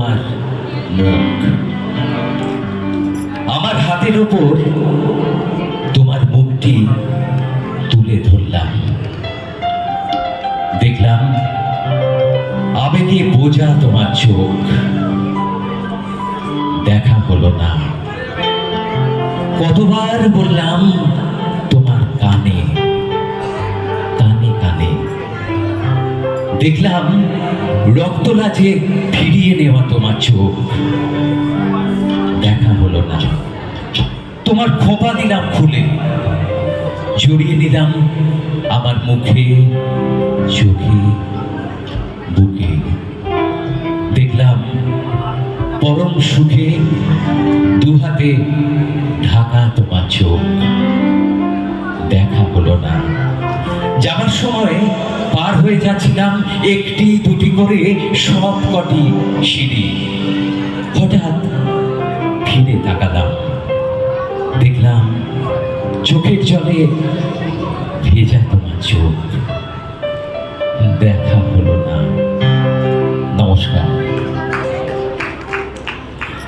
তোমার মুখ। আমার হাতের উপর তোমার মুখটি তুলে ধরলাম, দেখলাম আবেগে বোঝা তোমার চোখ। দেখা হলো না, কতবার বললাম তোমার কানে কানে কানে। দেখলাম রক্তলাজে ফিরিয়ে নেওয়া তোমার চোখ। দেখা হলো না, তোমার খোপা দিলাম খুলে, জড়িয়ে নিলাম আমার মুখে চোখে বুকে। দেখলাম পরম সুখে দুহাতে ঢাকা তোমার চোখ। দেখা হলো না, যাবার সময় পার হয়ে যাচ্ছিলাম একটি দুটি করে সব কটি সিঁড়ি। হঠাৎ ফিরে তাকালাম, দেখলাম চোখের জলে ভেজা তোমার চোখ।